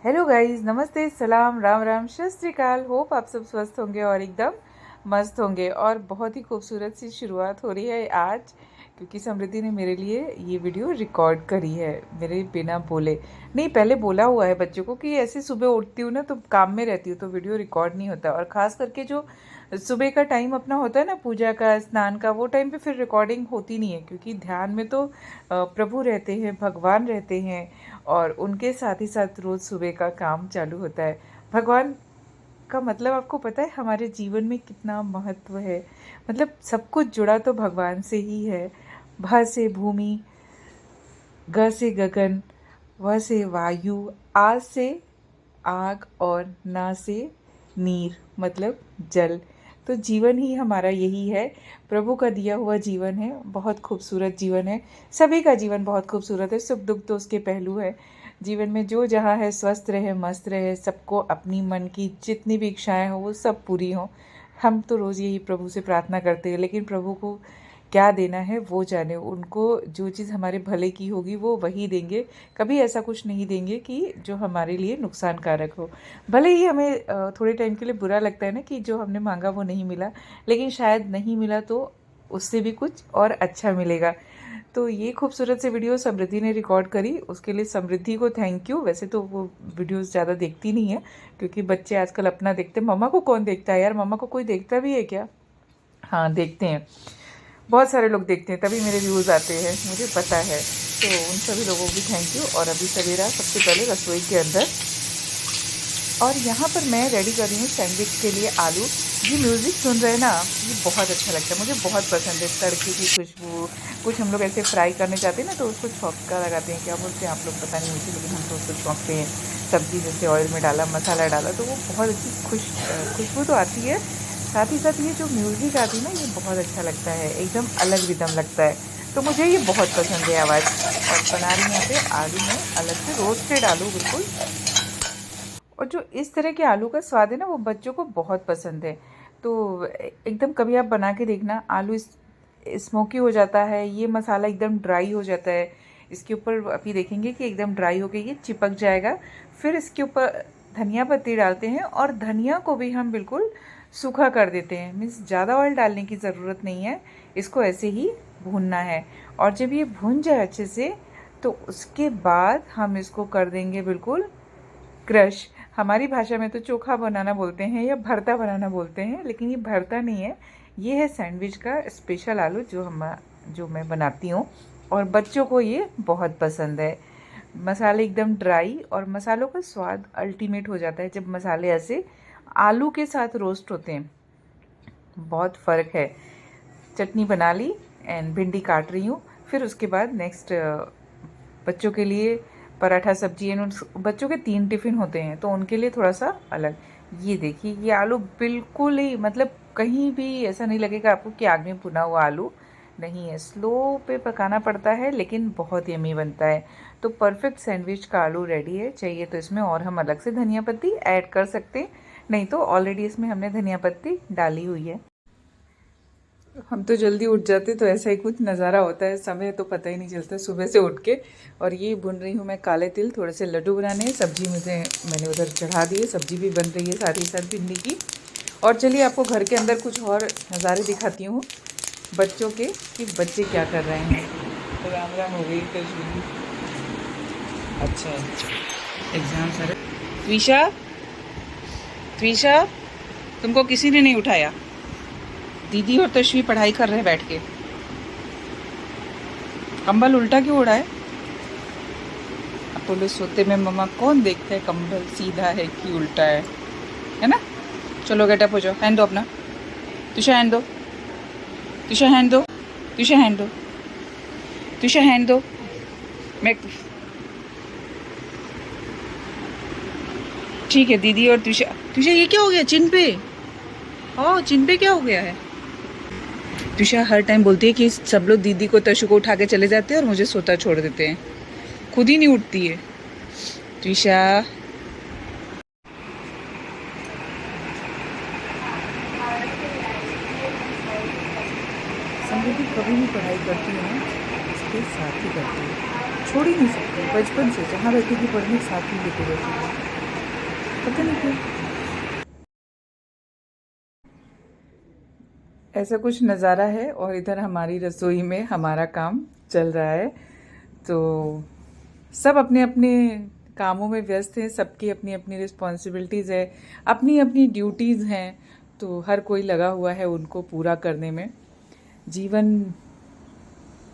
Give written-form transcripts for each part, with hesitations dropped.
Hello guys, नमस्ते, सलाम, राम राम, सत श्री अकाल। होप आप सब स्वस्थ होंगे और एकदम मस्त होंगे। और बहुत ही खूबसूरत सी शुरुआत हो रही है आज, क्योंकि समृद्धि ने मेरे लिए ये वीडियो रिकॉर्ड करी है मेरे बिना बोले। नहीं, पहले बोला हुआ है बच्चों को कि ऐसे सुबह उठती हूँ ना तो काम में रहती हूँ तो वीडियो रिकॉर्ड नहीं होता। और ख़ास करके जो सुबह का टाइम अपना होता है ना, पूजा का, स्नान का, वो टाइम पे फिर रिकॉर्डिंग होती नहीं है, क्योंकि ध्यान में तो प्रभु रहते हैं, भगवान रहते हैं। और उनके साथ ही साथ रोज़ सुबह का काम चालू होता है। भगवान का मतलब आपको पता है हमारे जीवन में कितना महत्व है। मतलब सब कुछ जुड़ा तो भगवान से ही है। भ से भूमि, ग से गगन, व से वायु, आ से आग और ना से नीर, मतलब जल। तो जीवन ही हमारा यही है, प्रभु का दिया हुआ जीवन है। बहुत खूबसूरत जीवन है, सभी का जीवन बहुत खूबसूरत है। सुख दुख तो उसके पहलू है। जीवन में जो जहाँ है स्वस्थ रहे, मस्त रहे, सबको अपनी मन की जितनी भी इच्छाएं हो वो सब पूरी हों। हम तो रोज़ यही प्रभु से प्रार्थना करते हैं, लेकिन प्रभु को क्या देना है वो जाने। उनको जो चीज़ हमारे भले की होगी वो वही देंगे। कभी ऐसा कुछ नहीं देंगे कि जो हमारे लिए नुकसानकारक हो। भले ही हमें थोड़े टाइम के लिए बुरा लगता है ना कि जो हमने मांगा वो नहीं मिला, लेकिन शायद नहीं मिला तो उससे भी कुछ और अच्छा मिलेगा। तो ये खूबसूरत से वीडियो समृद्धि ने रिकॉर्ड करी, उसके लिए समृद्धि को थैंक यू। वैसे तो वो वीडियोस ज़्यादा देखती नहीं है, क्योंकि बच्चे आजकल अपना देखते हैं। मम्मा को कौन देखता है यार? मम्मा को कोई देखता भी है क्या? हाँ, देखते हैं, बहुत सारे लोग देखते हैं, तभी मेरे व्यूज़ आते हैं, मुझे पता है। तो उन सभी लोगों को भी थैंक यू। और अभी सवेरा सबसे पहले रसोई के अंदर, और यहाँ पर मैं रेडी कर रही हूँ सैंडविच के लिए आलू। ये म्यूज़िक सुन रहे हैं ना, ये बहुत अच्छा लगता है, मुझे बहुत पसंद है। तड़के की खुशबू, कुछ हम लोग ऐसे फ्राई करने जाते हैं ना तो उसको छौंका लगाते हैं, क्या बोलते हैं आप लोग पता नहीं मुझे, लेकिन हम तो उसको छौंकते हैं। सब्ज़ी जैसे ऑयल में डाला, मसाला डाला, तो वो बहुत अच्छी खुशबू तो आती है। साथ ही साथ ये जो म्यूज़िक आती है ना, ये बहुत अच्छा लगता है, एकदम अलग रिदम लगता है। तो मुझे ये बहुत पसंद है आवाज़। और बना रही हूँ यहाँ पे आलू में अलग से रोस्टेड आलू बिल्कुल। और जो इस तरह के आलू का स्वाद है ना, वो बच्चों को बहुत पसंद है। तो एकदम कभी आप बना के देखना, आलू स्मोकी हो जाता है, ये मसाला एकदम ड्राई हो जाता है। इसके ऊपर अभी देखेंगे कि एकदम ड्राई हो गई, ये चिपक जाएगा। फिर इसके ऊपर धनिया पत्ती डालते हैं, और धनिया को भी हम बिल्कुल सूखा कर देते हैं। मीन्स ज़्यादा ऑयल डालने की ज़रूरत नहीं है, इसको ऐसे ही भूनना है। और जब ये भून जाए अच्छे से, तो उसके बाद हम इसको कर देंगे बिल्कुल क्रश। हमारी भाषा में तो चोखा बनाना बोलते हैं या भरता बनाना बोलते हैं, लेकिन ये भरता नहीं है, ये है सैंडविच का स्पेशल आलू जो मैं बनाती हूँ। और बच्चों को ये बहुत पसंद है। मसाले एकदम ड्राई, और मसालों का स्वाद अल्टीमेट हो जाता है जब मसाले ऐसे आलू के साथ रोस्ट होते हैं। बहुत फ़र्क है। चटनी बना ली एंड भिंडी काट रही हूँ। फिर उसके बाद नेक्स्ट बच्चों के लिए पराठा सब्जी एंड बच्चों के 3 टिफ़िन होते हैं, तो उनके लिए थोड़ा सा अलग। ये देखिए, ये आलू बिल्कुल ही, मतलब कहीं भी ऐसा नहीं लगेगा आपको कि आग में भुना हुआ आलू नहीं है। स्लो पे पकाना पड़ता है, लेकिन बहुत यमी बनता है। तो परफेक्ट सैंडविच का आलू रेडी है। चाहिए तो इसमें और हम अलग से धनिया पत्ती ऐड कर सकते हैं, नहीं तो ऑलरेडी इसमें हमने धनिया पत्ती डाली हुई है। हम तो जल्दी उठ जाते तो ऐसा ही कुछ नज़ारा होता है, समय तो पता ही नहीं चलता सुबह से उठ के। और ये भुन रही हूँ मैं काले तिल, थोड़े से लड्डू बनाने हैं। सब्जी मैंने उधर चढ़ा दी है, सब्जी भी बन रही है साथ ही साथ भिंडी की। और चलिए आपको घर के अंदर कुछ और नज़ारे दिखाती हूँ बच्चों के, कि बच्चे क्या कर रहे हैं। तो राम राम हो गई कश्मीरी। अच्छा, एग्ज़ाम सर। त्विशा, त्विशा, तुमको किसी ने नहीं उठाया? दीदी और तश्वी पढ़ाई कर रहे हैं बैठ के। कंबल उल्टा क्यों उड़ा है? अब बोले सोते में मम्मा कौन देखता है कंबल सीधा है कि उल्टा है ना? चलो गेटअप हो जाओ, हैंड दो अपना। तुषा हैंड दो, तुषा हैंड दो, तुषा हैंड दो, तुषा हैंड दो। मैं ठीक है, दीदी और तुषा। तुषा ये क्या हो गया चिन पे? ओ, चिन पे क्या हो गया है? तुषा हर टाइम बोलती है कि सब लोग दीदी को तशु को उठा के चले जाते हैं और मुझे सोता छोड़ देते हैं, खुद ही नहीं उठती है। तुषा, समृद्धि कभी भी पढ़ाई करती है ना, इसके साथ ही करती है, छोड़ ही नहीं सकती। बचपन से जहाँ बैठेगी पढ़ने साथ ही लेके बैठेगी। पता नहीं क्यों ऐसा कुछ नज़ारा है। और इधर हमारी रसोई में हमारा काम चल रहा है। तो सब अपने अपने कामों में व्यस्त हैं, सबकी अपनी अपनी रिस्पॉन्सिबिलिटीज़ है, अपनी अपनी ड्यूटीज़ हैं। तो हर कोई लगा हुआ है उनको पूरा करने में। जीवन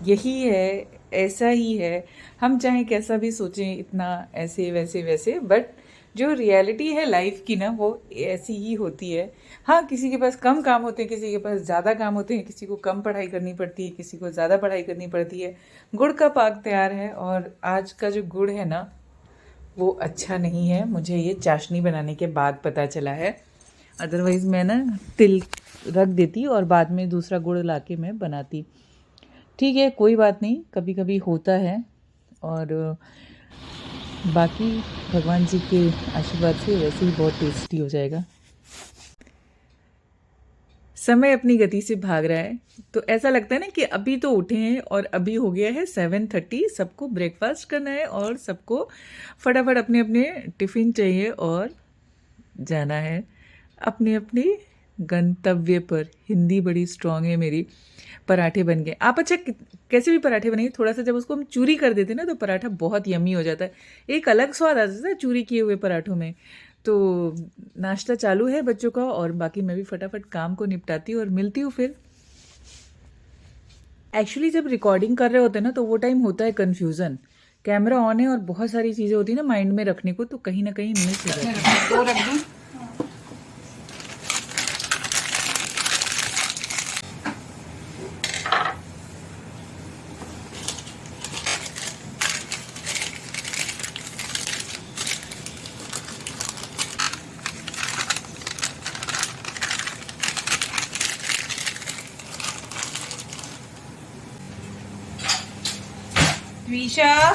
यही है, ऐसा ही है। हम चाहे कैसा भी सोचें, इतना ऐसे वैसे वैसे, बट जो रियलिटी है लाइफ की ना, वो ऐसी ही होती है। हाँ, किसी के पास कम काम होते हैं, किसी के पास ज़्यादा काम होते हैं, किसी को कम पढ़ाई करनी पड़ती है, किसी को ज़्यादा पढ़ाई करनी पड़ती है। गुड़ का पाक तैयार है, और आज का जो गुड़ है ना, वो अच्छा नहीं है। मुझे ये चाशनी बनाने के बाद पता चला है। अदरवाइज़ मैं ना तिल रख देती और बाद में दूसरा गुड़ ला के मैं बनाती। ठीक है, कोई बात नहीं, कभी कभी होता है। और बाकी भगवान जी के आशीर्वाद से वैसे ही बहुत टेस्टी हो जाएगा। समय अपनी गति से भाग रहा है, तो ऐसा लगता है ना कि अभी तो उठे हैं और अभी हो गया है 7:30, सबको ब्रेकफास्ट करना है और सबको फटाफट अपने अपने टिफ़िन चाहिए और जाना है अपने अपने गंतव्य पर। हिंदी बड़ी स्ट्रांग है मेरी। पराठे बन गए। आप अच्छा कैसे भी पराठे बनेंगे, थोड़ा सा जब उसको हम चूरी कर देते हैं ना, तो पराठा बहुत यम्मी हो जाता है। एक अलग स्वाद आ जाता है चूरी किए हुए पराठों में। तो नाश्ता चालू है बच्चों का, और बाकी मैं भी फटाफट काम को निपटाती हूँ और मिलती हूँ फिर। एक्चुअली जब रिकॉर्डिंग कर रहे होते हैं ना, तो वो टाइम होता है कन्फ्यूज़न। कैमरा ऑन है और बहुत सारी चीज़ें होती है ना माइंड में रखने को, तो कहीं ना कहीं मिस हो जाती है। दो रख दूँ? विशा,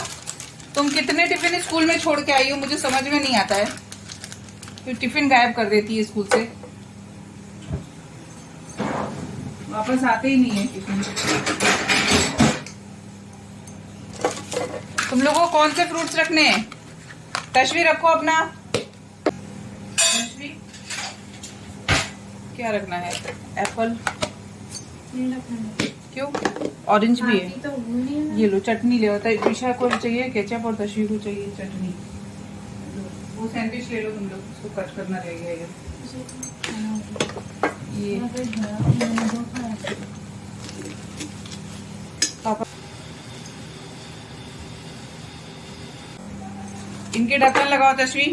तुम कितने टिफिन स्कूल में छोड़ के आई हो, मुझे समझ में नहीं आता है। फिर टिफिन गायब कर देती है स्कूल से, वापस आते ही नहीं है टिफिन। तुम लोगों को कौन से फ्रूट्स रखने हैं? तशवी रखो अपना। तशवी क्या रखना है? एप्पल क्यों? ऑरेंज भी है तो ये लो, चटनी ले होता है। विशा को चाहिए केचप और तशवी को चाहिए चटनी। वो सैंडविच ले लो तुम लोग, उसको कट करना रहेगा ये। पापा इनके ढक्कन लगाओ तशवी।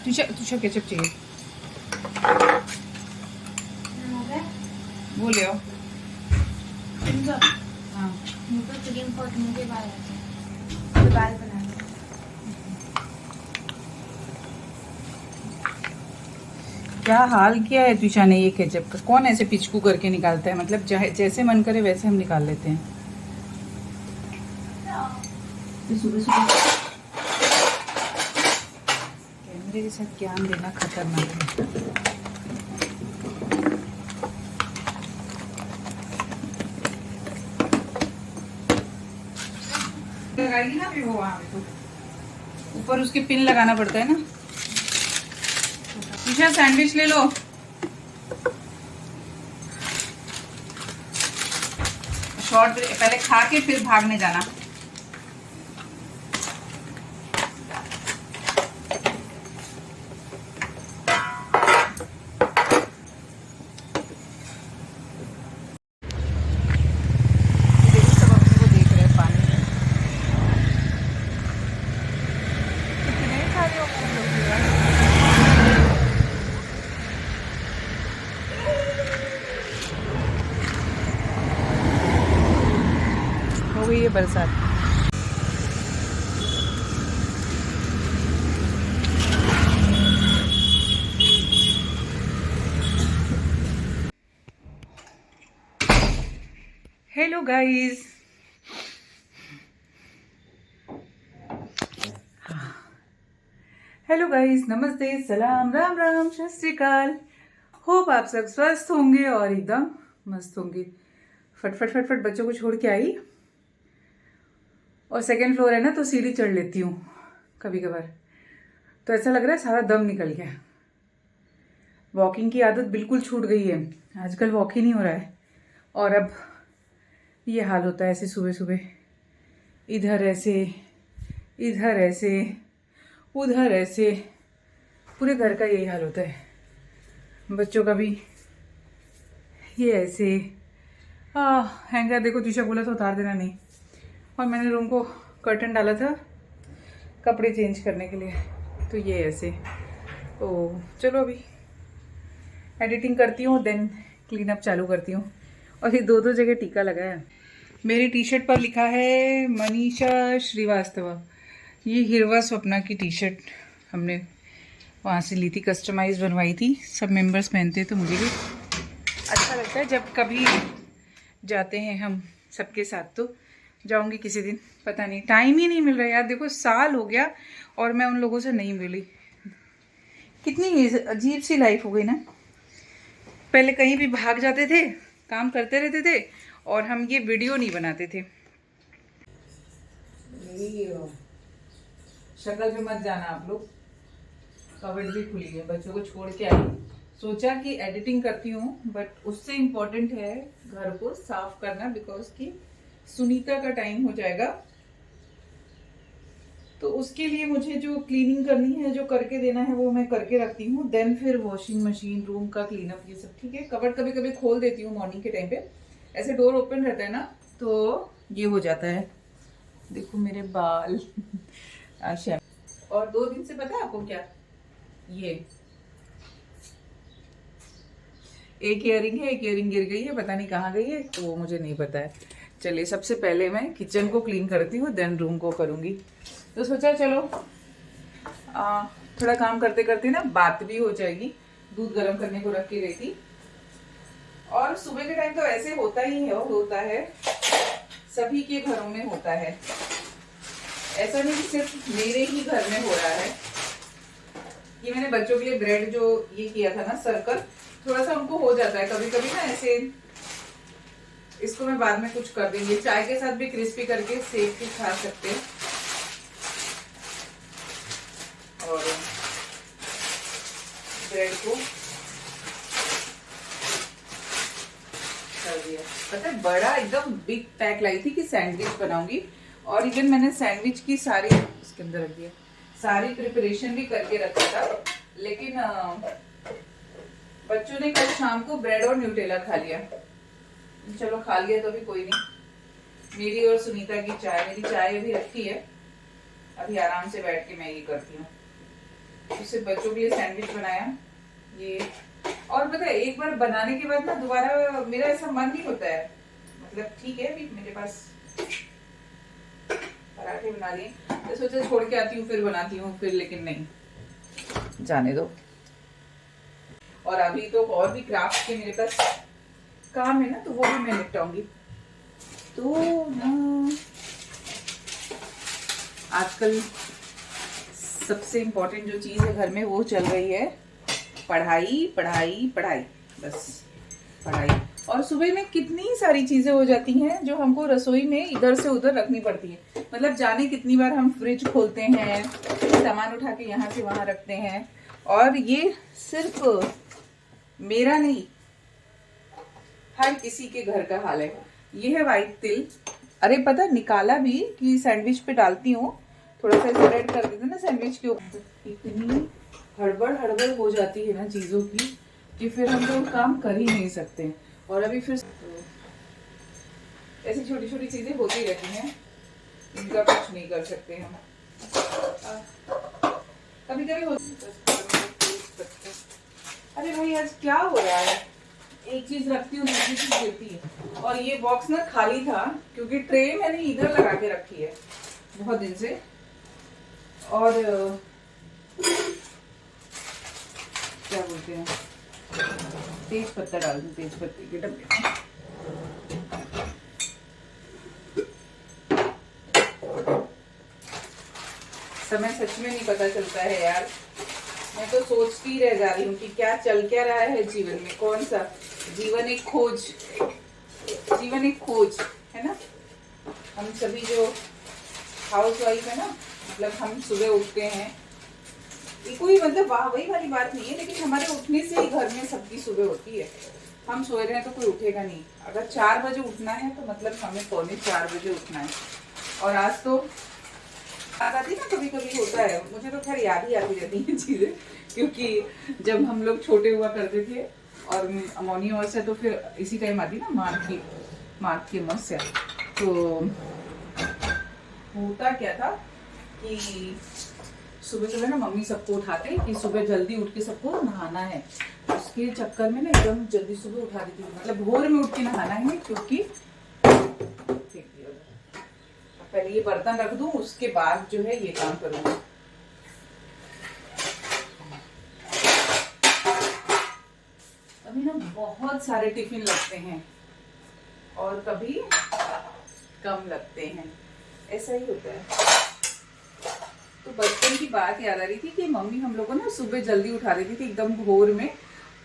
तुझे केचप चाहिए, वो ले आओ। हाँ, बाल बना। क्या हाल किया है तुषा ने ये केचप का। कौन ऐसे पिचकू करके निकालता है? मतलब जैसे मन करे वैसे हम निकाल लेते हैं। सुबह सुबह कैमरे के साथ ज्ञान देना खतरनाक है। लगाएगी ना फिर वो वहाँ पे, तो ऊपर उसके पिन लगाना पड़ता है ना। तुषा सैंडविच ले लो। शॉर्ट पहले खा के फिर भागने जाना। हो गई है बरसात। हेलो गाइस, हेलो गाइस, नमस्ते, सलाम, राम राम, सत श्री अकाल। होप आप सब स्वस्थ होंगे और एकदम मस्त होंगे। फटफट फटफट बच्चों को छोड़ के आई और सेकंड फ्लोर है ना, तो सीढ़ी चढ़ लेती हूँ कभी कभार। तो ऐसा लग रहा है सारा दम निकल गया। वॉकिंग की आदत बिल्कुल छूट गई है, आजकल वॉक ही नहीं हो रहा है। और अब ये हाल होता है ऐसे सुबह सुबह, इधर ऐसे, इधर ऐसे, उधर ऐसे, पूरे घर का यही हाल होता है। बच्चों का भी ये ऐसे। हैंगर देखो, तीशा बोला था उतार देना नहीं, और मैंने रूम को कर्टन डाला था कपड़े चेंज करने के लिए, तो ये ऐसे। तो चलो अभी एडिटिंग करती हूँ, देन क्लीन अप चालू करती हूँ। और ये दो जगह टीका लगाया। मेरी टी शर्ट पर लिखा है मनीषा श्रीवास्तव। ये हिरवा स्वप्ना की टी शर्ट हमने वहाँ से ली थी, कस्टमाइज बनवाई थी, सब मेंबर्स पहनते, तो मुझे भी अच्छा लगता है जब कभी जाते हैं हम सबके साथ। तो जाऊंगी किसी दिन, पता नहीं, टाइम ही नहीं मिल रहा यार। देखो साल हो गया और मैं उन लोगों से नहीं मिली। कितनी अजीब सी लाइफ हो गई ना। पहले कहीं भी भाग जाते थे, काम करते रहते थे, और हम ये वीडियो नहीं बनाते थे। मेरी शक्ल पे मत जाना आप लोग, कबर्ड भी खुली है, बच्चों को छोड़ के आई। सोचा कि एडिटिंग करती हूँ, बट उससे इम्पोर्टेंट है घर को साफ करना, बिकॉज कि सुनीता का टाइम हो जाएगा। तो उसके लिए मुझे जो क्लीनिंग करनी है, जो करके देना है, वो मैं करके रखती हूँ। देन फिर वॉशिंग मशीन, रूम का क्लीनअप, ये सब ठीक है। कबर्ड कभी कभी खोल देती हूँ मॉर्निंग के टाइम पे, ऐसे डोर ओपन रहता है ना, तो ये हो जाता है। देखो मेरे बाल अच्छा। और 2 दिन से पता है आपको क्या, ये एक इयरिंग है, एक इयरिंग गिर गई है, पता नहीं कहाँ गई है, तो वो मुझे नहीं पता है। चलिए सबसे पहले मैं किचन को क्लीन करती हूँ, देन रूम को करूँगी। तो सोचा चलो थोड़ा काम करते करते ना बात भी हो जाएगी। दूध गर्म करने को रख के गई थी, और सुबह के टाइम तो ऐसे होता ही है, होता है सभी के घरों में होता है, ऐसा नहीं कि सिर्फ मेरे ही घर में हो रहा है। ये मैंने बच्चों के लिए ब्रेड जो ये किया था ना सर्कल, थोड़ा सा उनको हो जाता है कभी कभी ना ऐसे। इसको मैं बाद में कुछ कर देंगे, चाय के साथ भी क्रिस्पी करके सेक के खा सकते हैं। और ब्रेड को कर दिया। पता है बड़ा एकदम बिग पैक लाई थी कि सैंडविच बनाऊंगी, और इवन मैंने सैंडविच की सारी इसके अंदर रख दिया, सारी प्रिपरेशन भी करके रखा था। लेकिन बच्चों ने कल शाम को ब्रेड और न्यूटेला खा लिया। चलो खा लिया तो भी कोई नहीं। मेरी और सुनीता की चाय, मेरी चाय अभी रखी है, अभी आराम से बैठ के मैं ये करती हूँ। उससे बच्चों के लिए सैंडविच बनाया ये। और पता है एक बार बनाने के बाद ना दोबारा मेरा ऐसा मन नहीं होता है, मतलब ठीक है अभी मेरे पास पराठे बना लिए, तो सोचा छोड़ के आती हूँ फिर बनाती हूँ, फिर लेकिन नहीं, जाने दो। और अभी तो और भी क्राफ्ट के मेरे पास काम है ना, तो वो भी मैं निपटाऊंगी। तो आजकल सबसे इम्पोर्टेंट जो चीज़ है घर में वो चल रही है पढ़ाई पढ़ाई पढ़ाई, बस पढ़ाई। और सुबह में कितनी सारी चीज़ें हो जाती हैं जो हमको रसोई में इधर से उधर रखनी पड़ती है। मतलब जाने कितनी बार हम फ्रिज खोलते हैं, सामान उठा के यहाँ से वहाँ रखते हैं। और ये सिर्फ मेरा नहीं, हर किसी के घर का हाल है। ये है वाइट तिल, अरे पता निकाला भी कि सैंडविच पे डालती हूँ, थोड़ा सा स्प्रेड कर देते ना सैंडविच के ऊपर। इतनी हड़बड़ हड़बड़ हो जाती है ना चीज़ों की कि फिर हम लोग काम कर ही नहीं सकते। और अभी फिर ऐसी छोटी छोटी चीज़ें होती रहती हैं, इनका कुछ नहीं कर सकते हम। कभी कभी अरे भाई आज क्या हो रहा है, एक चीज रखती हूँ दूसरी चीज गिरती है। और ये बॉक्स ना खाली था क्योंकि ट्रे मैंने इधर लगा के रखी है बहुत दिन से। और क्या बोलते हैं, तेज पत्ता डाल दूं, तेज पत्ते के डब्बे। समय सच में नहीं पता चलता है यार। मैं तो सोचती रह जा रही हूँ कि क्या चल क्या रहा है जीवन में, कौन सा जीवन एक खोज, जीवन एक खोज है ना। हम सभी जो हाउस वाइफ है ना, मतलब हम सुबह उठते हैं, ये कोई मतलब वाह वही वाली बात नहीं है, लेकिन हमारे उठने से ही घर में सबकी सुबह होती है। हम सोए रहे हैं तो कोई उठेगा नहीं। अगर 4 बजे उठना है तो मतलब हमें 3:45 बजे उठना है। और आज तो याद आती ना, कभी कभी होता है, मुझे तो खैर याद ही आती रहती हैं चीज़ें, क्योंकि जब हम लोग छोटे हुआ करते थे और मौनी अमावस्या तो फिर इसी टाइम आती ना, माघ की अमावस्या। तो होता क्या था कि सुबह सुबह ना मम्मी सबको उठाते कि सुबह जल्दी उठ के सबको नहाना है। उसके चक्कर में ना एकदम जल्दी सुबह उठा देती थी, मतलब भोर में उठ के नहाना है, क्योंकि पहले ये बर्तन रख दूं, उसके बाद जो है ये काम करूंगी। अभी ना बहुत सारे टिफिन लगते हैं और कभी कम लगते हैं, ऐसा ही होता है। तो बचपन की बात याद आ रही थी कि मम्मी हम लोगों को ना सुबह जल्दी उठा देती थी एकदम भोर में,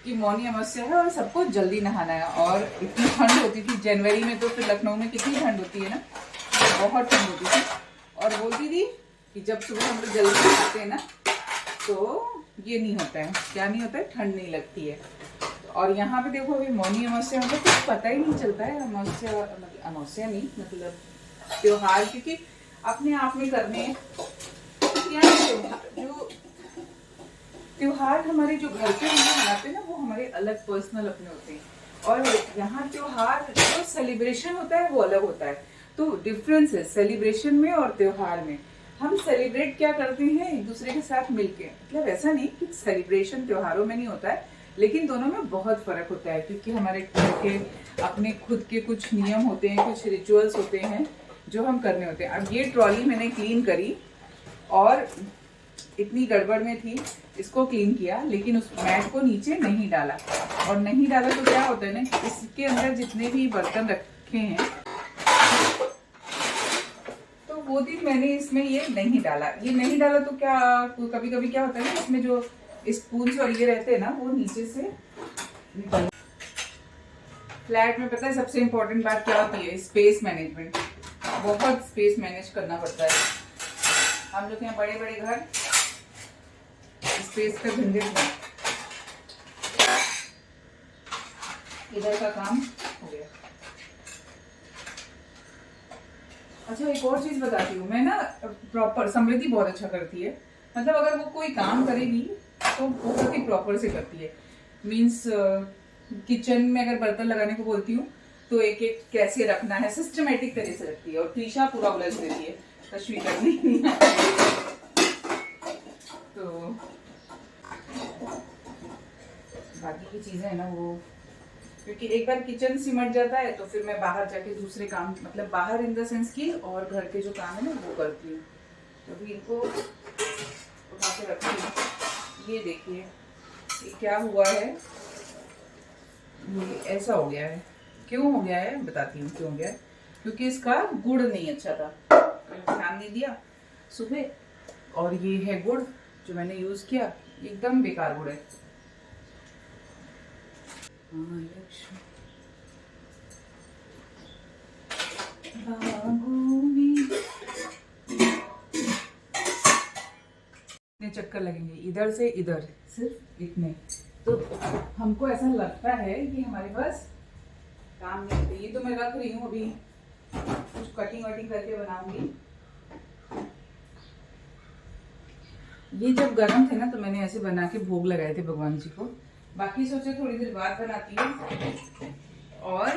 कि मौनी अमावस्या है और सबको जल्दी नहाना है। और इतनी ठंड होती थी जनवरी में, तो फिर लखनऊ में कितनी ठंड होती है ना, बहुत ठंड होती थी। और बोलती थी कि जब सुबह हम लोग जल्दी नहाते हैं ना तो ये नहीं होता है, क्या नहीं होता है, ठंड नहीं लगती है। और यहाँ पे देखो अभी मौनी अमावस्या मतलब कुछ पता ही नहीं चलता है। अमावस्या नहीं मतलब त्योहार, क्योंकि अपने आप में करने जो त्योहार हमारे जो घर पे हम मनाते हैं ना, वो हमारे अलग पर्सनल अपने होते हैं। और यहाँ त्योहार जो सेलिब्रेशन होता है वो अलग होता है। तो डिफरेंस है सेलिब्रेशन में और त्योहार में। हम सेलिब्रेट क्या करते हैं एक दूसरे के साथ मिलके, मतलब ऐसा नहीं कि सेलिब्रेशन त्योहारों में नहीं होता है, लेकिन दोनों में बहुत फर्क होता है, क्योंकि हमारे घर के अपने खुद के कुछ नियम होते हैं, कुछ रिचुअल्स होते हैं जो हम करने होते हैं। अब ये ट्रॉली मैंने क्लीन करी और इतनी गड़बड़ में थी, इसको क्लीन किया, लेकिन उस मैट को नीचे नहीं डाला। और नहीं डाला तो क्या होता है ना, इसके अंदर जितने भी बर्तन रखे हैं तो वो दिन मैंने इसमें ये नहीं डाला। ये नहीं डाला तो क्या, कभी कभी क्या होता है ना, इसमें जो स्पून और ये रहते हैं ना, वो नीचे से निकल। फ्लैट में पता है सबसे इम्पोर्टेंट बात क्या होती है? Space management. बहुत स्पेस मैनेज करना पड़ता है। हम लोग यहाँ बड़े बड़े घर, स्पेस का झंझट है। इधर का काम हो गया। अच्छा एक और चीज बताती हूँ मैं ना, प्रॉपर समृद्धि बहुत अच्छा करती है। मतलब अगर वो कोई काम करेगी तो बहुत ही प्रॉपर से करती है। मीन्स किचन में अगर बर्तन लगाने को बोलती हूँ तो एक एक कैसे रखना है सिस्टमेटिक तरह से रखती है। और त्रिशा पूरा उलझ देती है, तश्वी करनी नहीं तो बाकी की चीजें है ना वो, क्योंकि एक बार किचन सिमट जाता है तो फिर मैं बाहर जाके दूसरे काम, मतलब बाहर इन द सेंस की, और घर के जो काम है ना वो करती हूँ। तो अभी इनको उठा के रखती हूँ। ये देखिए ये क्या हुआ है, ये ऐसा हो गया है। क्यों हो गया है बताती हूँ क्यों हो गया है। क्योंकि इसका गुड़ नहीं अच्छा था, ध्यान नहीं दिया सुबह। और ये है गुड़ जो मैंने यूज किया, एकदम बेकार गुड़ है। इतने चक्कर लगेंगे इधर से इधर, सिर्फ इतने। तो हमको ऐसा लगता है कि हमारे पास काम नहीं होते। ये तो मैं रख रही हूँ, अभी कुछ कटिंग वटिंग करके बनाऊंगी। ये जब गर्म थे ना तो मैंने ऐसे बना के भोग लगाए थे भगवान जी को। बाकी सोचे थोड़ी देर बाद बनाती हूँ, और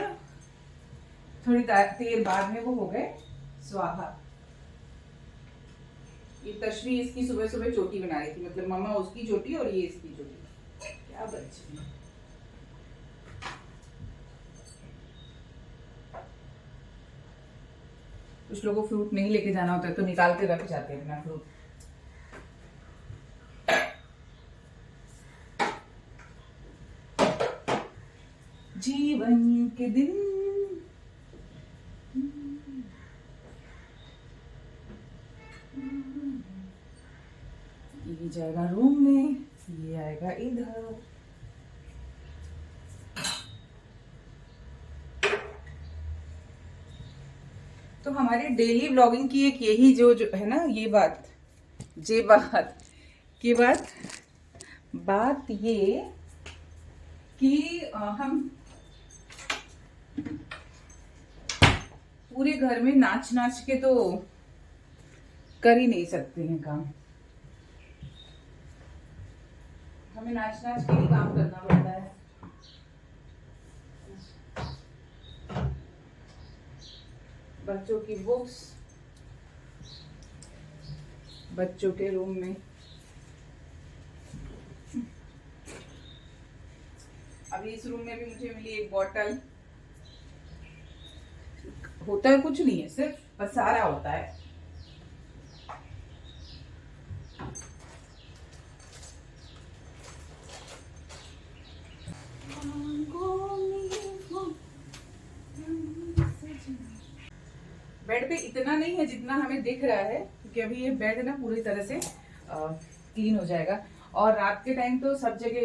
थोड़ी देर बाद में वो हो गए स्वाहा। ये तश्वी इसकी सुबह सुबह चोटी बना रही थी, मतलब मम्मा उसकी चोटी और ये इसकी चोटी। क्या बच्ची, कुछ लोगों को फ्रूट नहीं लेके जाना होता है तो निकाल के रख जाते हैं अपना फ्रूट। जीवन के दिन ये जाएगा रूम में, ये आएगा इधर। तो हमारी डेली ब्लॉगिंग की एक यही जो है ना, ये बात की बात ये कि हम पूरे घर में नाच नाच के तो कर ही नहीं सकते हैं काम। हमें नाच नाच के ही काम करना पड़ता है। बच्चों की बुक्स, बच्चों के रूम में अभी इस रूम में भी मुझे मिली एक बॉटल। होता है कुछ नहीं है, सिर्फ पसारा होता है। बेड पे इतना नहीं है जितना हमें दिख रहा है, क्योंकि अभी ये बेड ना पूरी तरह से क्लीन हो जाएगा। और रात के टाइम तो सब जगह,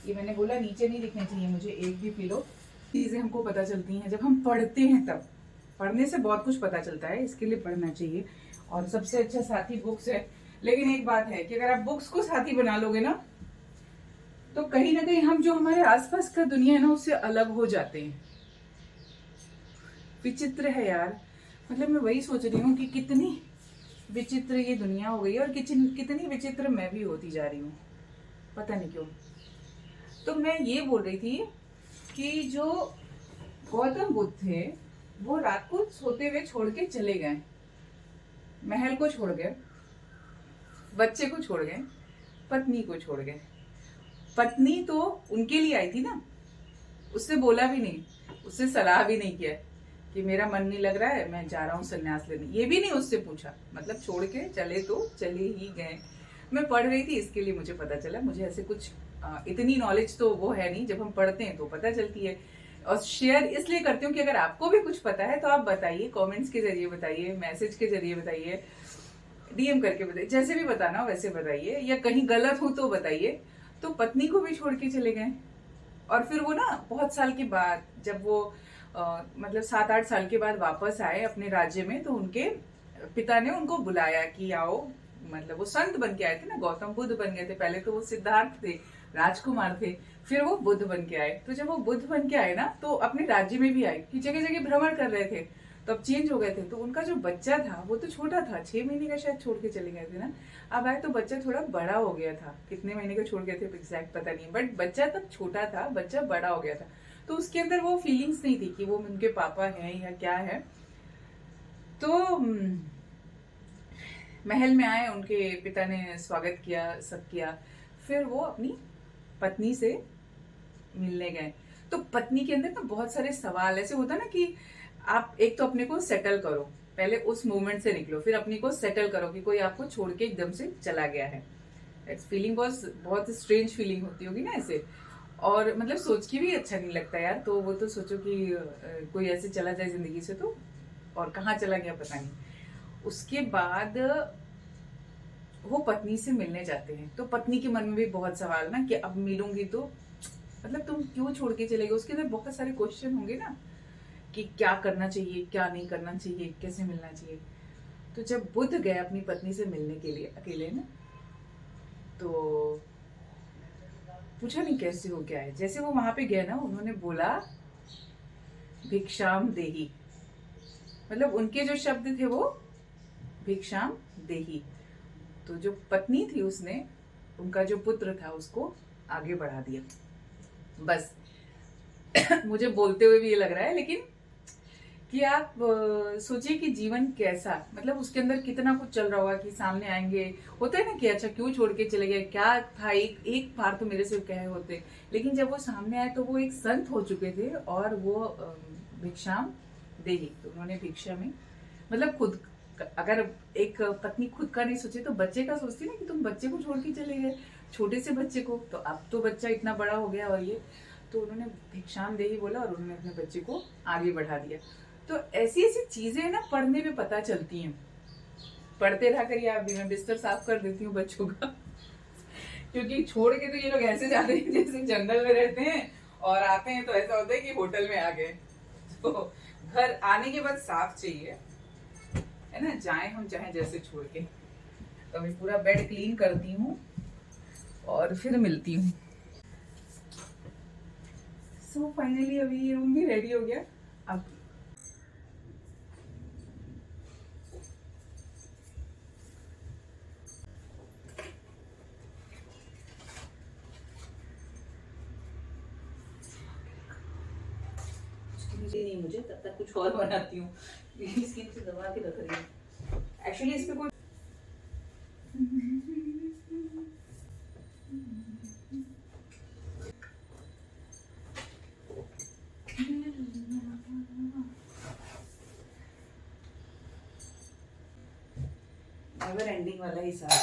ये मैंने बोला नीचे नहीं दिखने चाहिए मुझे एक भी पिलो। चीजें हमको पता चलती हैं जब हम पढ़ते हैं, तब पढ़ने से बहुत कुछ पता चलता है, इसके लिए पढ़ना चाहिए। और सबसे अच्छा साथी बुक्स है। लेकिन एक बात है कि अगर आप बुक्स को साथी बना लोगे ना, तो कहीं ना कहीं हम जो हमारे आसपास का दुनिया है ना, उससे अलग हो जाते हैं। विचित्र है यार, मतलब मैं वही सोच रही हूँ कि कितनी विचित्र ये दुनिया हो गई है, और कितनी विचित्र मैं भी होती जा रही हूँ, पता नहीं क्यों। तो मैं ये बोल रही थी कि जो गौतम बुद्ध थे, वो रात को सोते हुए छोड़ के चले गए। महल को छोड़ गए, बच्चे को छोड़ गए, पत्नी को छोड़ गए। पत्नी तो उनके लिए आई थी ना, उससे बोला भी नहीं, उससे सलाह भी नहीं किया कि मेरा मन नहीं लग रहा है, मैं जा रहा हूँ संन्यास लेने, ये भी नहीं उससे पूछा। मतलब छोड़ के चले तो चले ही गए। मैं पढ़ रही थी, इसके लिए मुझे पता चला। मुझे ऐसे कुछ इतनी नॉलेज तो वो है नहीं, जब हम पढ़ते हैं तो पता चलती है। और शेयर इसलिए करती हूँ कि अगर आपको भी कुछ पता है तो आप बताइए, कमेंट्स के जरिए बताइए, मैसेज के जरिए बताइए, डीएम करके बताइए, जैसे भी बताना हो वैसे बताइए, या कहीं गलत हो तो बताइए। तो पत्नी को भी छोड़ के चले गए, और फिर वो ना बहुत साल के बाद, जब वो मतलब 7-8 साल के बाद वापस आए अपने राज्य में, तो उनके पिता ने उनको बुलाया कि आओ। मतलब वो संत बन के आए थे ना, गौतम बुद्ध बन गए थे। पहले तो वो सिद्धार्थ थे, राजकुमार थे, फिर वो बुद्ध बन के आए। तो जब वो बुद्ध बन के आए ना, तो अपने राज्य में भी आए कि जगह जगह भ्रमण कर रहे थे, तो अब चेंज हो गए थे। तो उनका जो बच्चा था वो तो छोटा था, 6 महीने का शायद छोड़ के चले गए थे ना। अब आए तो बच्चा थोड़ा बड़ा हो गया था। कितने महीने का छोड़ गए थे एग्जैक्ट पता नहीं, बट बच्चा तब छोटा था, बच्चा बड़ा हो गया था। तो उसके अंदर वो फीलिंग्स नहीं थी कि वो उनके पापा हैं या क्या है। तो महल में आए, उनके पिता ने स्वागत किया, सब किया। फिर वो अपनी पत्नी से मिलने गए। तो पत्नी के अंदर ना बहुत सारे सवाल ऐसे होता ना कि आप एक तो अपने को सेटल करो, पहले उस मोमेंट से निकलो, फिर अपने को सेटल करो कि कोई आपको छोड़ के एकदम से चला गया है। इट्स फीलिंग वॉज बहुत स्ट्रेंज फीलिंग होती होगी ना ऐसे। और मतलब सोच के भी अच्छा नहीं लगता यार। तो वो तो सोचो कि कोई ऐसे चला जाए जिंदगी से, तो और कहाँ चला गया पता नहीं। उसके बाद वो पत्नी से मिलने जाते हैं, तो पत्नी के मन में भी बहुत सवाल ना कि अब मिलूंगी तो मतलब तुम क्यों छोड़ के चले गए। उसके अंदर बहुत सारे क्वेश्चन होंगे ना कि क्या करना चाहिए, क्या नहीं करना चाहिए, कैसे मिलना चाहिए। तो जब बुद्ध गए अपनी पत्नी से मिलने के लिए अकेले ना, तो पूछा नहीं कैसे हो क्या है। जैसे वो वहां पे गए ना, उन्होंने बोला भिक्षाम देही। मतलब उनके जो शब्द थे वो भिक्षाम देही। तो जो पत्नी थी उसने उनका जो पुत्र था उसको आगे बढ़ा दिया। बस मुझे बोलते हुए भी ये लग रहा है, लेकिन कि आप सोचिए कि जीवन कैसा, मतलब उसके अंदर कितना कुछ चल रहा होगा कि सामने आएंगे। होता है ना कि अच्छा क्यों छोड़ के चले गए, क्या था। एक बार तो मेरे से कहे होते, लेकिन जब वो सामने आए तो वो एक संत हो चुके थे, और वो भिक्षाम देही। तो उन्होंने भिक्षा में मतलब खुद, अगर एक पत्नी खुद का नहीं सोचे तो बच्चे का सोचती ना कि तुम बच्चे को छोड़ के चले गए, छोटे से बच्चे को। तो अब तो बच्चा इतना बड़ा हो गया, और ये तो उन्होंने भिक्षाम देही बोला, और उन्होंने अपने बच्चे को आगे बढ़ा दिया। तो ऐसी ऐसी चीजें ना पढ़ने में पता चलती हैं। पढ़ते रहा करिए आप भी। मैं बिस्तर साफ कर देती हूँ बच्चों का क्योंकि छोड़ के तो ये लोग ऐसे जाते हैं जैसे जंगल में रहते हैं, और आते हैं तो ऐसा होता है कि होटल में आ गए। तो घर आने के बाद साफ चाहिए, है ना, जाए हम चाहे जैसे छोड़ के। तो अभी पूरा बेड क्लीन करती हूँ और फिर मिलती हूँ। सो फाइनली अभी ये रूम भी रेडी हो गया। अब नहीं, मुझे तब तक कुछ और बनाती हूँ। स्किन से दबा के रख रही हूँ। एक्चुअली इस पे कोई नेवर एंडिंग वाला हिसाब है।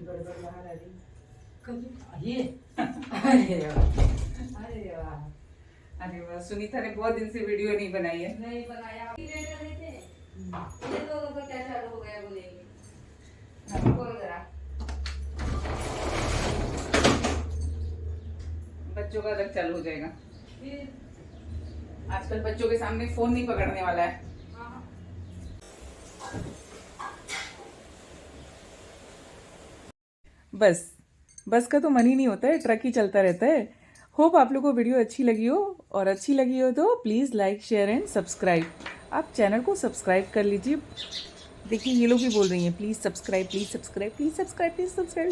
बड़बड़ बाहर आ रही ये अरे वाह, अरे वाह, अरे वाह, सुनीता ने बहुत दिन से वीडियो नहीं बनाई है। नहीं बनाया, ये लोगों का क्या चालू हो गया बोलेंगे। कॉल करा, बच्चों का अलग चालू हो जाएगा। आजकल बच्चों के सामने फोन नहीं पकड़ने वाला है। बस का तो मन ही नहीं होता है, ट्रक ही चलता रहता है। होप आप लोगों को वीडियो अच्छी लगी हो, और अच्छी लगी हो तो please like share and subscribe. आप चैनल को सब्सक्राइब कर लीजिए। देखिए ये लोग भी बोल रही हैं please subscribe, please subscribe, please subscribe, please subscribe.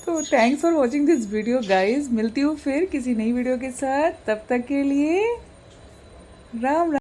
तो thanks for watching this video guys. मिलती हूँ फिर किसी नई वीडियो के साथ, तब तक के लिए राम राम।